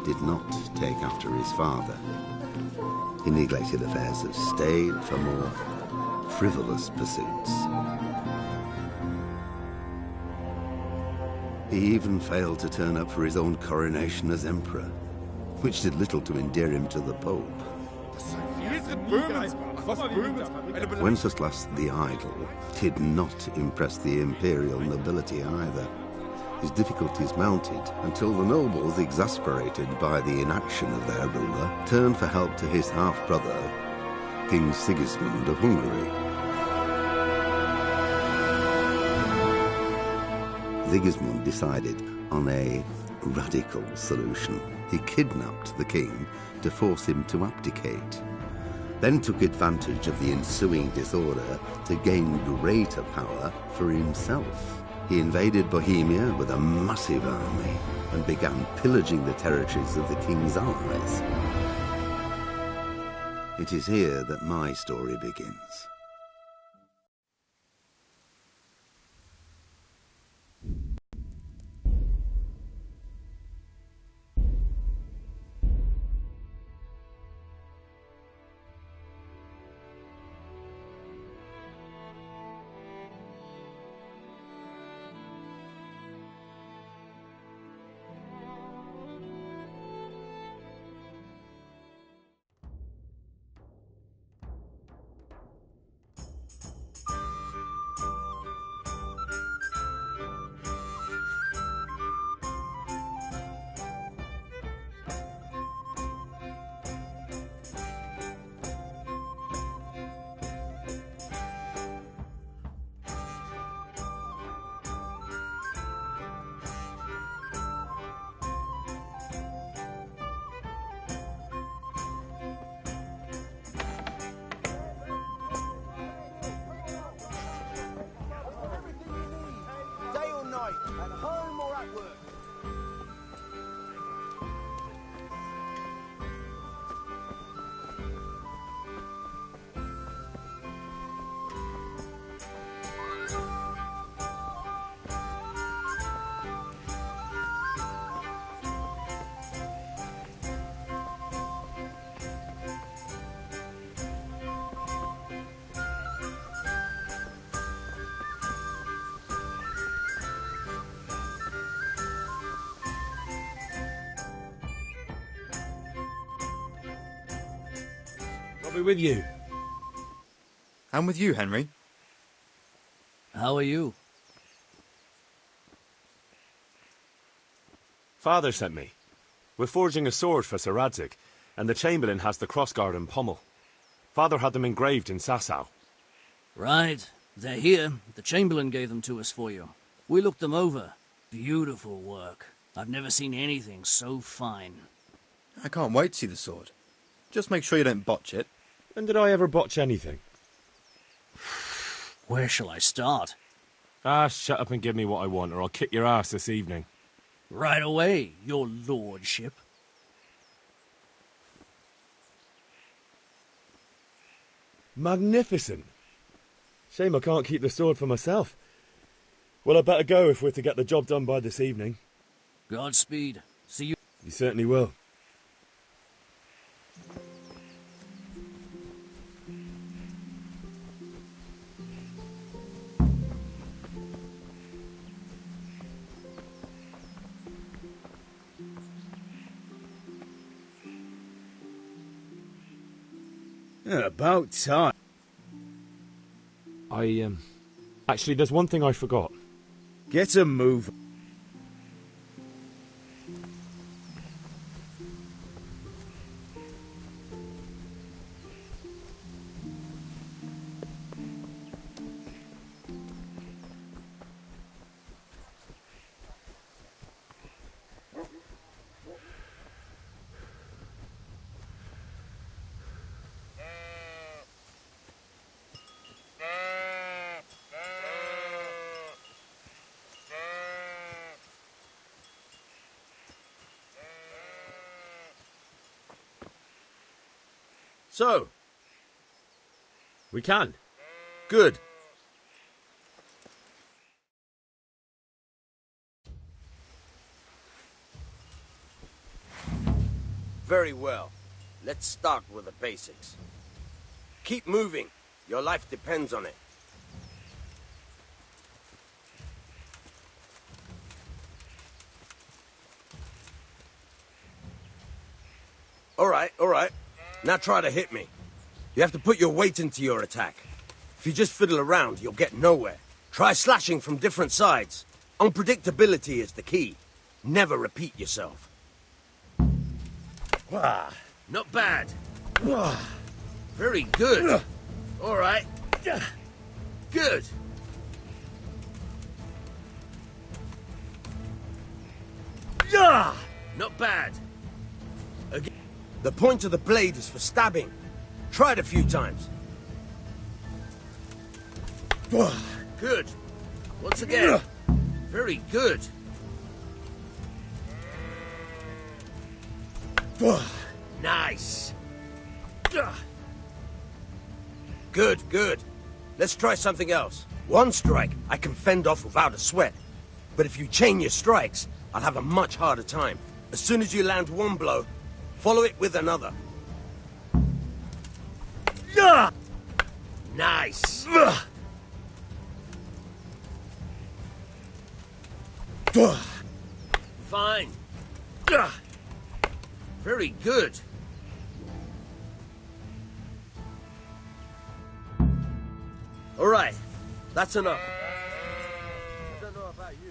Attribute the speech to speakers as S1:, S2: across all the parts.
S1: did not take after his father. He neglected affairs of state for more frivolous pursuits. He even failed to turn up for his own coronation as emperor, which did little to endear him to the Pope. Wenceslas the Idle did not impress the imperial nobility either. His difficulties mounted until the nobles, exasperated by the inaction of their ruler, turned for help to his half-brother, King Sigismund of Hungary. Sigismund decided on a radical solution. He kidnapped the king to force him to abdicate, then took advantage of the ensuing disorder to gain greater power for himself. He invaded Bohemia with a massive army and began pillaging the territories of the king's allies. It is here that my story begins.
S2: At home or at work?
S3: I'll be with you.
S4: I'm with you, Henry.
S5: How are you?
S3: Father sent me. We're forging a sword for Sir Radzig, and the Chamberlain has the crossguard and pommel. Father had them engraved in Sasau.
S5: Right. They're here. The Chamberlain gave them to us for you. We looked them over. Beautiful work. I've never seen anything so fine.
S4: I can't wait to see the sword. Just make sure you don't botch it.
S3: When did I ever botch anything?
S5: Where shall I start?
S3: Ah, shut up and give me what I want, or I'll kick your ass this evening.
S5: Right away, your lordship.
S3: Magnificent. Shame I can't keep the sword for myself. Well, I better go if we're to get the job done by this evening.
S5: Godspeed. See you.
S3: You certainly will.
S2: About time.
S3: Actually, there's one thing I forgot.
S2: Get a move.
S6: So,
S3: We can.
S6: good.
S7: Very well. Let's start with the basics. Keep moving. Your life depends on it. All right. Now try to hit me. You have to put your weight into your attack. If you just fiddle around, you'll get nowhere. Try slashing from different sides. Unpredictability is the key. Never repeat yourself. Not bad. Very good. All right. Good. Not bad. Again. The point of the blade is for stabbing. Try it a few times. Good. Once again. Very good. Nice. Good. Let's try something else. One strike I can fend off without a sweat. But if you chain your strikes, I'll have a much harder time. As soon as you land one blow, follow it with another. Nice. Fine. Very good. All right, that's enough. I don't know about you.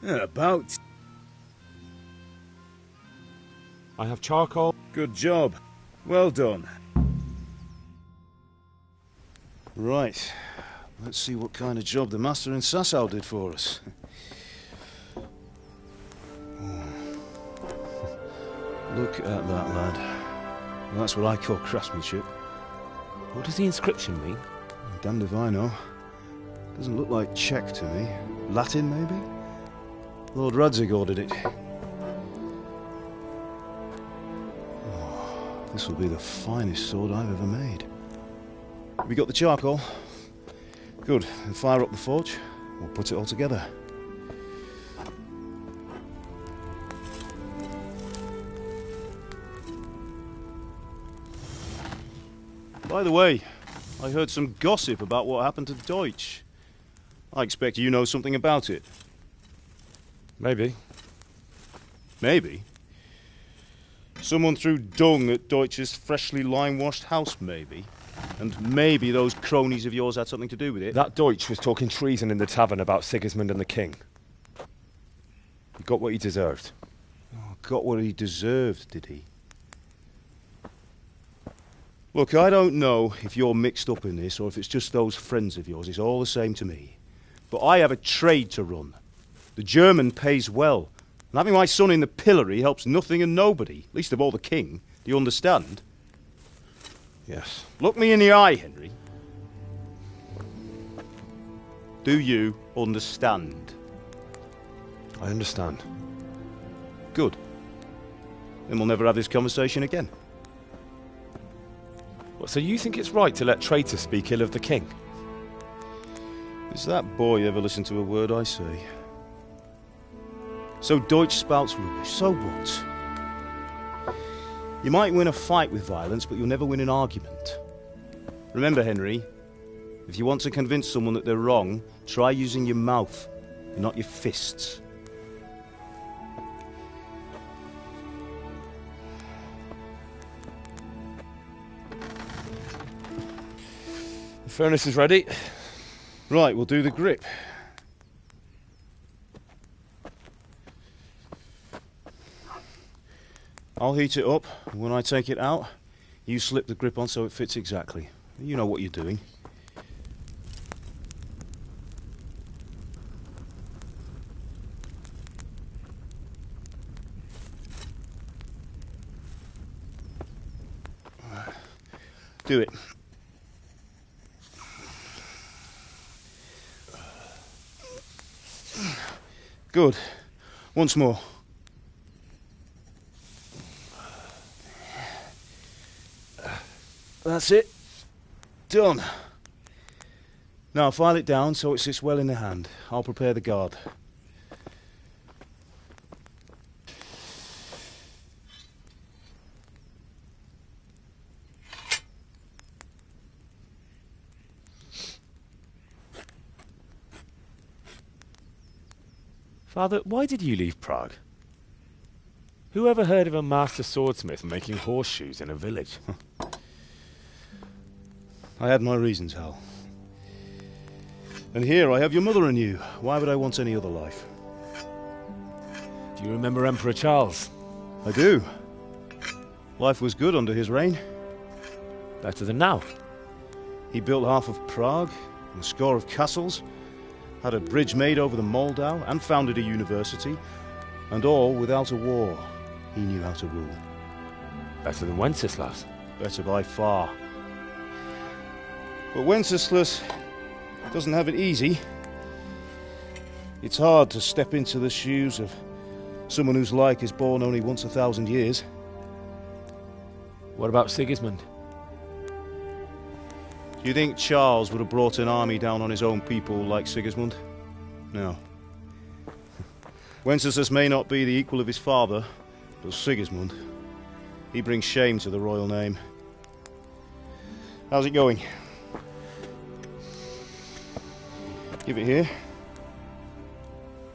S2: About.
S3: I have charcoal.
S2: Good job. Well done. Right. Let's see what kind of job the master in Sasau did for us. Look at that, lad. Well, that's what I call craftsmanship.
S3: What does the inscription mean?
S2: Damned if I know. Doesn't look like Czech to me. Latin, maybe? Lord Radzig ordered it. Oh, this will be the finest sword I've ever made. We got the charcoal? Good. Then fire up the forge. We'll put it all together. By the way, I heard some gossip about what happened to Deutsch. I expect you know something about it.
S3: Maybe.
S2: Maybe? Someone threw dung at Deutsch's freshly lime-washed house, maybe? And maybe those cronies of yours had something to do with it?
S3: That Deutsch was talking treason in the tavern about Sigismund and the king. He got what he deserved.
S2: Oh, got what he deserved, did he? Look, I don't know if you're mixed up in this or if it's just those friends of yours. It's all the same to me. But I have a trade to run. The German pays well. And having my son in the pillory helps nothing and nobody, least of all the king. Do you understand?
S3: Yes.
S2: Look me in the eye, Henry. Do you understand?
S3: I understand.
S2: Good. Then we'll never have this conversation again.
S3: What, so you think it's right to let traitors speak ill of the king?
S2: Does that boy ever listen to a word I say? So Deutsch spouts rubbish, so what? You might win a fight with violence, but you'll never win an argument. Remember, Henry, if you want to convince someone that they're wrong, try using your mouth, and not your fists.
S3: The furnace is ready.
S2: Right, we'll do the grip. I'll heat it up, and when I take it out, you slip the grip on so it fits exactly. You know what you're doing. Do it. Good. Once more. That's it. Done. Now file it down so it sits well in the hand. I'll prepare the guard.
S3: Father, why did you leave Prague? Who ever heard of a master swordsmith making horseshoes in a village?
S2: I had my reasons, Hal. And here I have your mother and you. Why would I want any other life?
S3: Do you remember Emperor Charles?
S2: I do. Life was good under his reign.
S3: Better than now.
S2: He built half of Prague, and a score of castles, had a bridge made over the Moldau, and founded a university, and all without a war. He knew how to rule.
S3: Better than Wenceslas.
S2: Better by far. But Wenceslas doesn't have it easy. It's hard to step into the shoes of someone whose like is born only once 1,000 years.
S3: What about Sigismund?
S2: Do you think Charles would have brought an army down on his own people like Sigismund? No. Wenceslas may not be the equal of his father, but Sigismund, he brings shame to the royal name. How's it going? Give it here,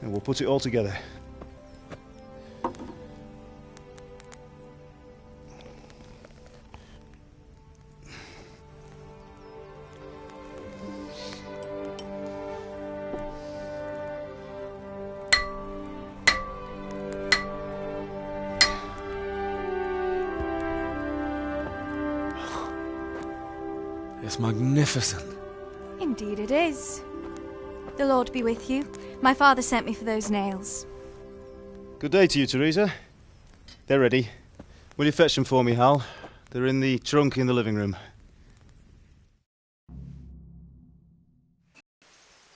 S2: and we'll put it all together.
S3: It's magnificent.
S8: Indeed it is. The Lord be with you. My father sent me for those nails.
S2: Good day to you, Teresa. They're ready. Will you fetch them for me, Hal? They're in the trunk in the living room.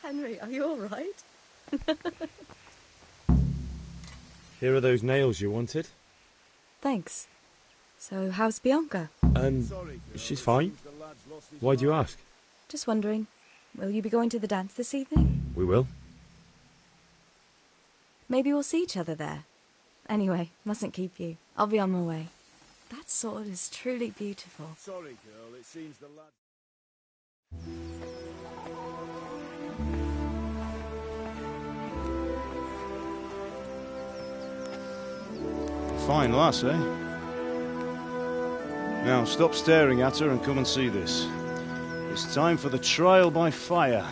S9: Henry, are you all right?
S3: Here are those nails you wanted.
S9: Thanks. So, how's Bianca?
S3: She's fine. Why do you ask?
S9: Just wondering, will you be going to the dance this evening?
S3: We will.
S9: Maybe we'll see each other there. Anyway, mustn't keep you. I'll be on my way. That sword is truly beautiful.
S7: Sorry, girl, it seems the lad...
S2: Fine lass, eh? Now, stop staring at her and come and see this. It's time for the trial by fire.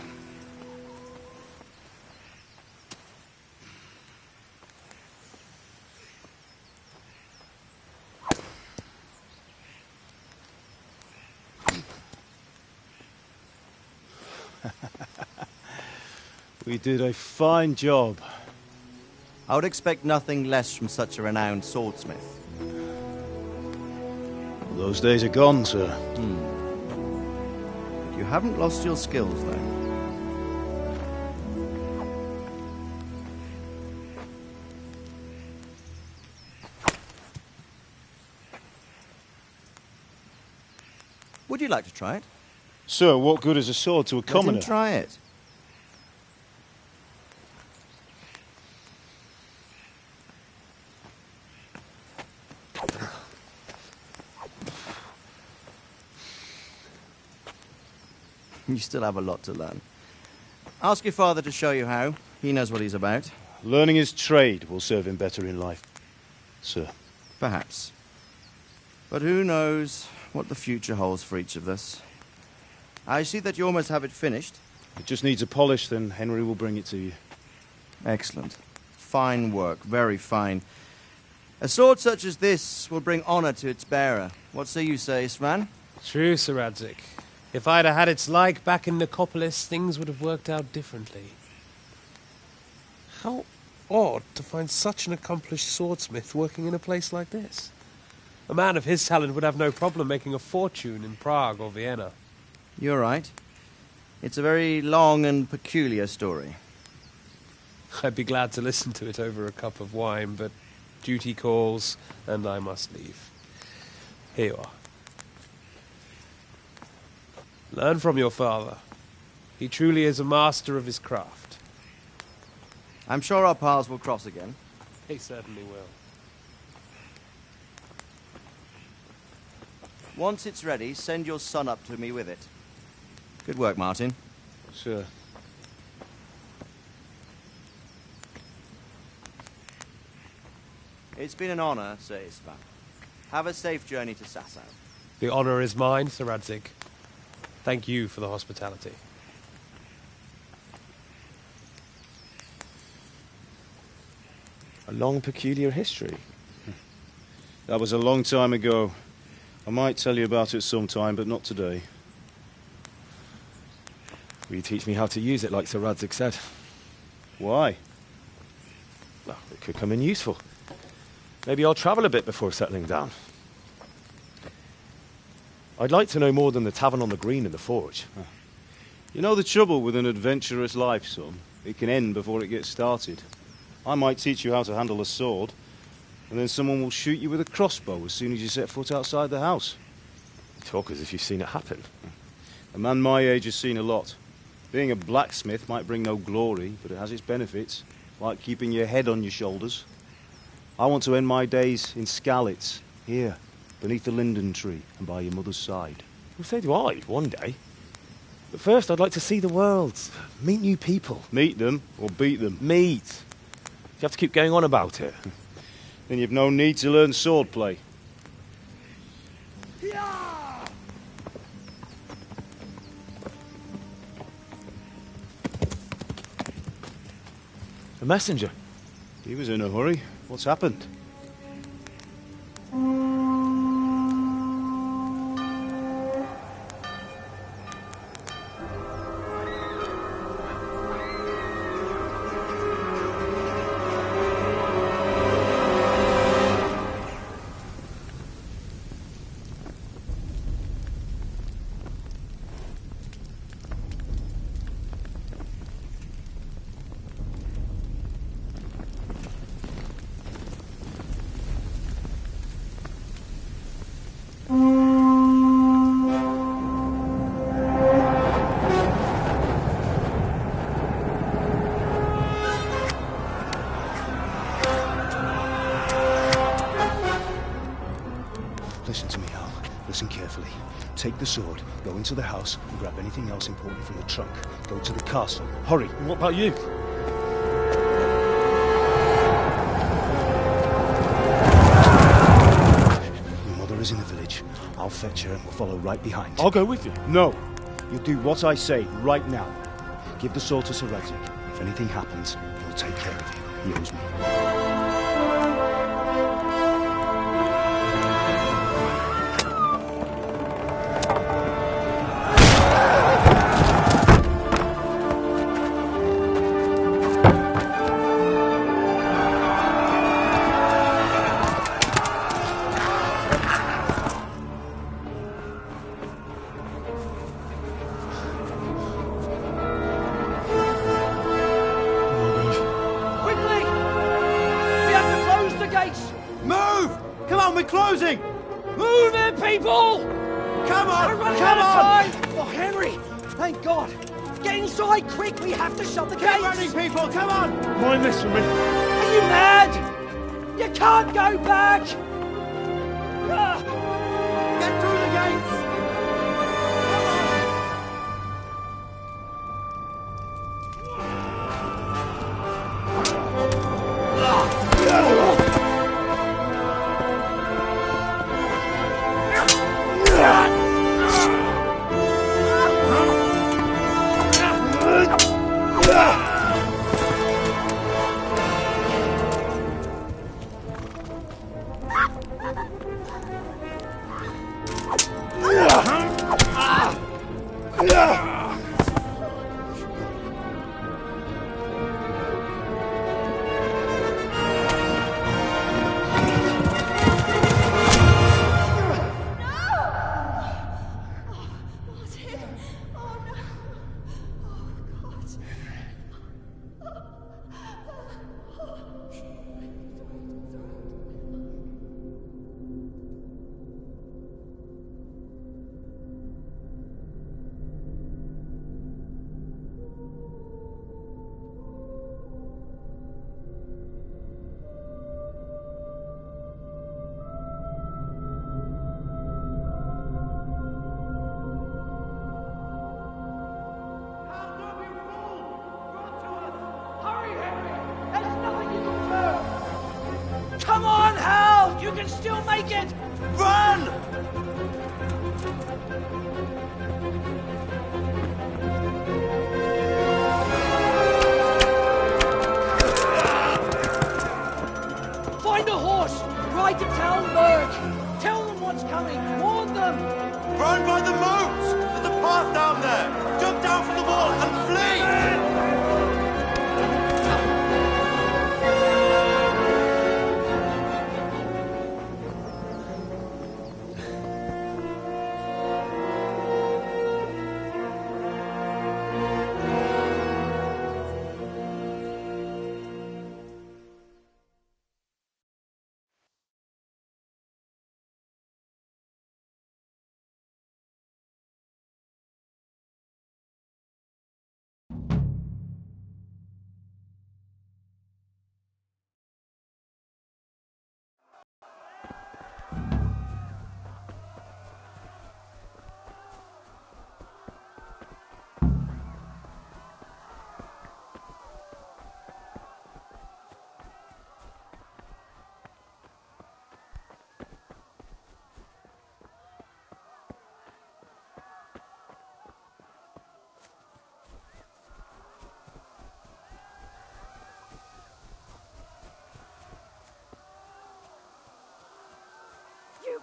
S2: We did a fine job.
S10: I would expect nothing less from such a renowned swordsmith.
S2: Those days are gone, sir.
S10: You haven't lost your skills, though. Would you like to try it?
S2: Sir, what good is a sword to a commoner?
S10: Let him try it. You still have a lot to learn. Ask your father to show you how. He knows what he's about.
S2: Learning his trade will serve him better in life, sir.
S10: Perhaps. But who knows what the future holds for each of us. I see that you almost have it finished.
S2: It just needs a polish, then Henry will bring it to you.
S10: Excellent. Fine work, very fine. A sword such as this will bring honor to its bearer. What say you, Svan?
S11: True, Sir Radzig. If I'd have had its like back in Nicopolis, things would have worked out differently. How odd to find such an accomplished swordsmith working in a place like this. A man of his talent would have no problem making a fortune in Prague or Vienna.
S10: You're right. It's a very long and peculiar story.
S11: I'd be glad to listen to it over a cup of wine, but duty calls, and I must leave. Here you are. Learn from your father. He truly is a master of his craft.
S10: I'm sure our paths will cross again.
S11: He certainly will.
S10: Once it's ready, send your son up to me with it. Good work, Martin.
S2: Sir.
S10: It's been an honor, Sir Istvan. Have a safe journey to Sasau.
S11: The honor is mine, Sir Radzik. Thank you for the hospitality.
S2: A long, peculiar history. That was a long time ago. I might tell you about it sometime, but not today.
S3: Will you teach me how to use it, like Sir Radzik said?
S2: Why?
S3: Well, it could come in useful. Maybe I'll travel a bit before settling down. I'd like to know more than the tavern on the green and the forge.
S2: You know the trouble with an adventurous life, son? It can end before it gets started. I might teach you how to handle a sword, and then someone will shoot you with a crossbow as soon as you set foot outside the house.
S3: You talk as if you've seen it happen.
S2: A man my age has seen a lot. Being a blacksmith might bring no glory, but it has its benefits, like keeping your head on your shoulders. I want to end my days in Skalitz, here, beneath the linden tree and by your mother's side.
S3: Well, so do I, one day. But first, I'd like to see the world, meet new people.
S2: Meet them or beat them?
S3: Meet. You have to keep going on about it.
S2: Then you've no need to learn swordplay.
S3: A messenger.
S2: He was in a hurry. What's happened? Listen to me, Hal. Listen carefully. Take the sword, go into the house, and grab anything else important from the trunk. Go to the castle. Hurry.
S3: What about you?
S2: Your mother is in the village. I'll fetch her and we'll follow right behind.
S3: I'll go with you.
S2: No. You'll do what I say right now. Give the sword to Sir Radzik. If anything happens, he'll take care of you. He owes me.
S5: Move it, people!
S12: Come on!
S5: Come on! Oh, Henry! Thank God! Get inside, quick! We have to shut the gates!
S12: Keep running, people! Come on!
S3: Mind this for me.
S5: Are you mad? You can't go back!
S12: Get through the gates! it! Run!
S13: Find a horse! Ride to Talmberg! Tell them what's coming! Warn them!
S12: Run by the moat! There's a path down there! Jump down from the wall and flee!
S14: You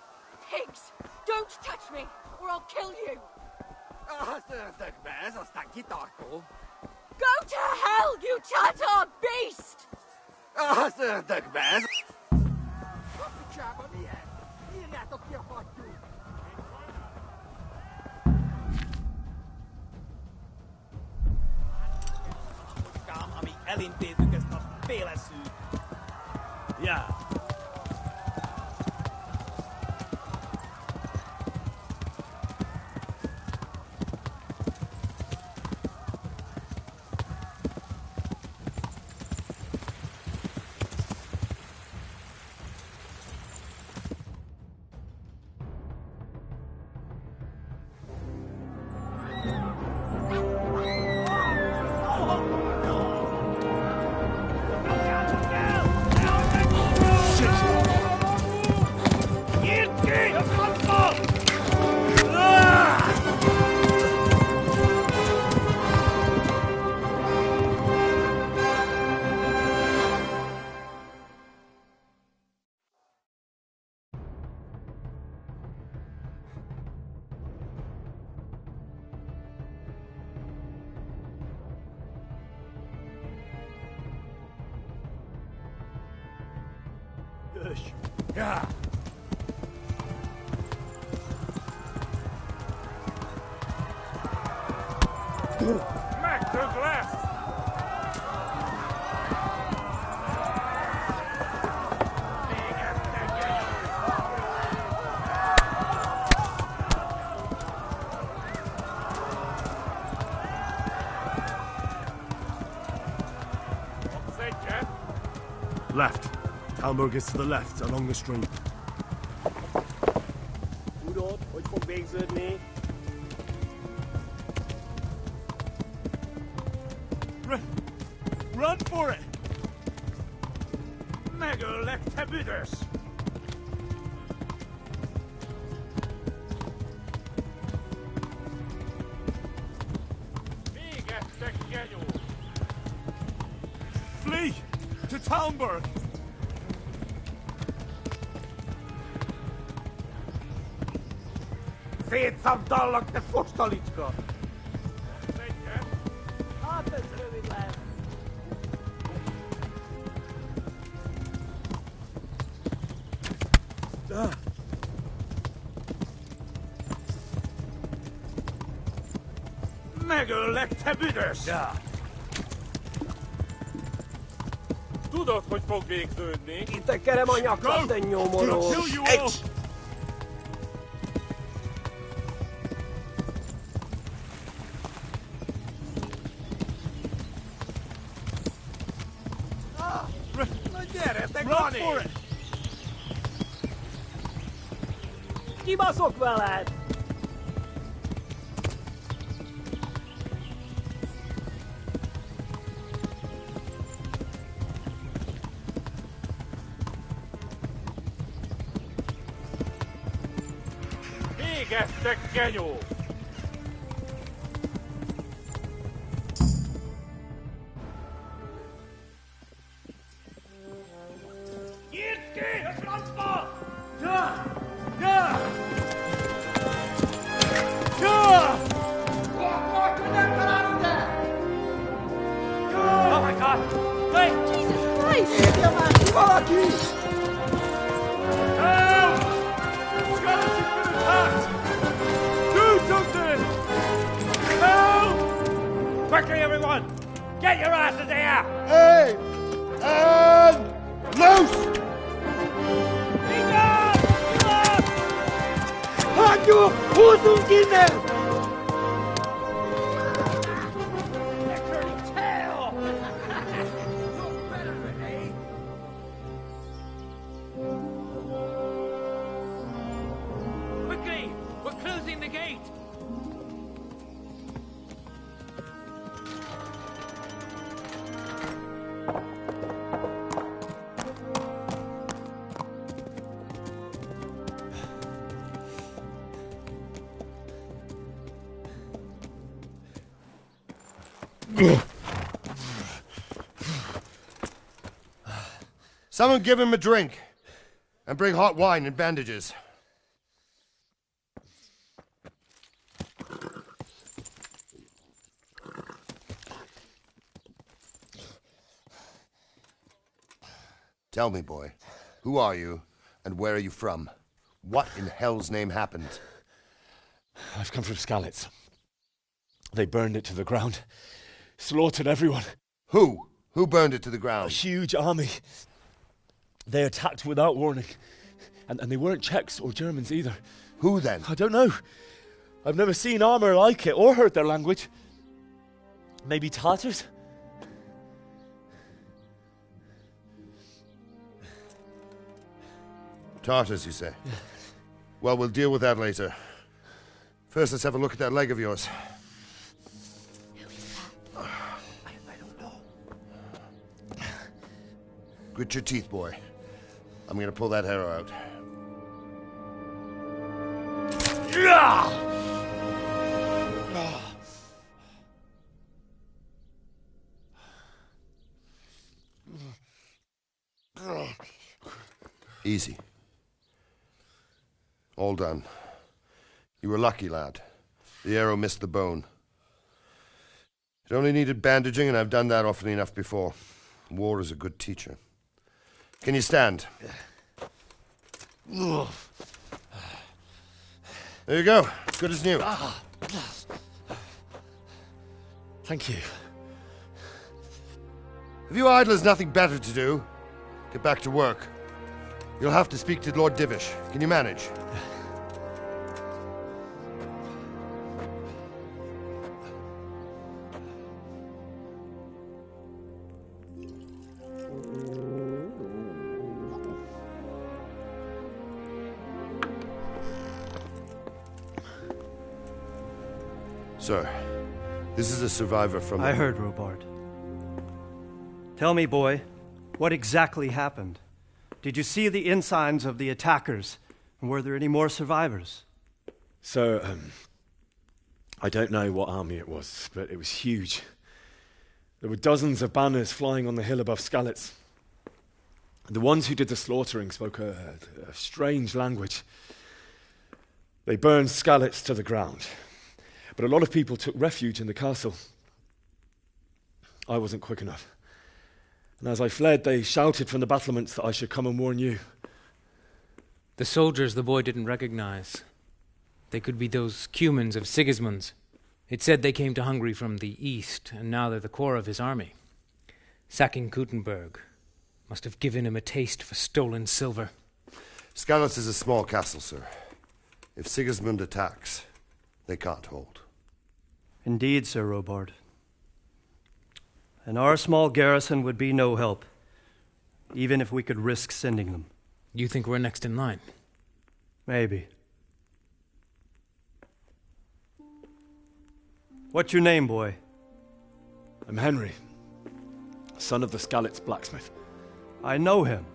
S14: pigs! Don't touch me, or I'll kill you! Go to hell, you Tatar beast!
S12: Ami elintézzük ezt a féleszűt. Ja.
S7: Ja.
S15: Megtök lesz!
S3: Left. Talmberg is to the left, along the stream.
S12: Tudod, hogy fog végződni?
S15: Run for it! Megöllek, te büdös! Végettek, genyó! Flee! To Talmberg!
S12: Szétszabdallak, te fostalicska!
S13: Hát ez rövid lesz.
S15: Megöllek, te büdös!
S12: Ja.
S15: Tudod, hogy fog végződni?
S12: Itekerem a nyakad, te nyomorós!
S15: Egy!
S12: Na gyere, te
S15: Run
S12: Gani!
S15: for it!
S13: Kibaszok veled!
S15: Égettek, genyó!
S12: Nyírt ki a francba! Ja! Ja! Ja! Oh my God! Wait! Jesus Christ! Valaki! Help! Skeleton's been attacked! Do something! Help! Quickly, everyone! Get your asses here!
S16: Hey! And loose! Rádio, usa Guiné!
S13: Quickly! We're closing the gate!
S16: Someone give him a drink. And bring hot wine and bandages. Tell me, boy, who are you and where are you from? What in hell's name happened?
S2: I've come from Skalitz. They burned it to the ground. Slaughtered everyone.
S16: Who? Who burned it to the ground?
S2: A huge army. They attacked without warning. And they weren't Czechs or Germans either.
S16: Who then?
S2: I don't know. I've never seen armor like it or heard their language. Maybe Tatars?
S16: Tartars, you say? Yeah. Well, we'll deal with that later. First, let's have a look at that leg of yours.
S8: Who is that?
S16: I don't know. Grit your teeth, boy. I'm gonna pull that arrow out. Easy. All done. You were lucky, lad. The arrow missed the bone. It only needed bandaging, and I've done that often enough before. War is a good teacher. Can you stand? There you go. Good as new.
S2: Thank you.
S16: Have you idlers nothing better to do? Get back to work. You'll have to speak to Lord Divish. Can you manage? Sir, this is a survivor from...
S17: I heard, Robard. Tell me, boy, what exactly happened? Did you see the ensigns of the attackers? And were there any more survivors?
S2: So, I don't know what army it was, but it was huge. There were dozens of banners flying on the hill above Skalitz. The ones who did the slaughtering spoke a strange language. They burned Skalitz to the ground. But a lot of people took refuge in the castle. I wasn't quick enough. And as I fled, they shouted from the battlements that I should come and warn you.
S18: The soldiers the boy didn't recognize. They could be those Cumans of Sigismund's. It said they came to Hungary from the east, and now they're the core of his army. Sacking Gutenberg must have given him a taste for stolen silver.
S16: Skalitz is a small castle, sir. If Sigismund attacks, they can't hold.
S17: Indeed, Sir Robard. And our small garrison would be no help, even if we could risk sending them.
S18: You think we're next in line?
S17: Maybe. What's your name, boy?
S2: I'm Henry, son of the Skalitz blacksmith.
S17: I know him.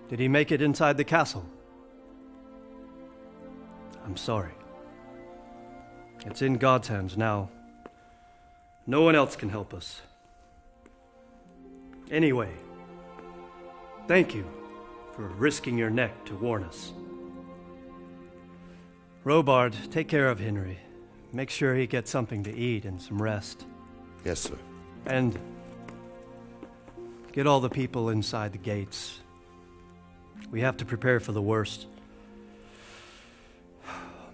S17: Did he make it inside the castle? I'm sorry. It's in God's hands now. No one else can help us. Anyway, thank you for risking your neck to warn us. Robard, take care of Henry. Make sure he gets something to eat and some rest.
S16: Yes, sir.
S17: And get all the people inside the gates. We have to prepare for the worst.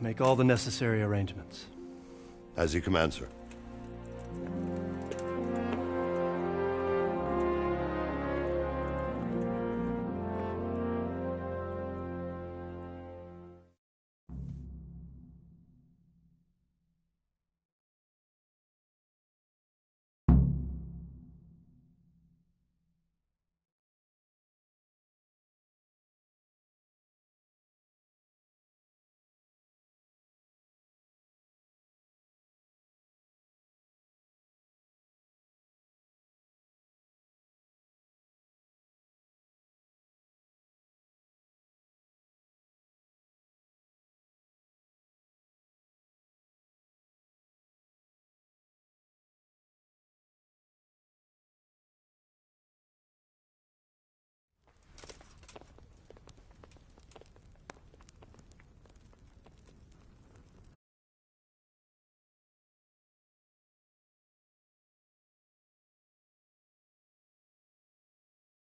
S17: Make all the necessary arrangements.
S16: As you command, sir.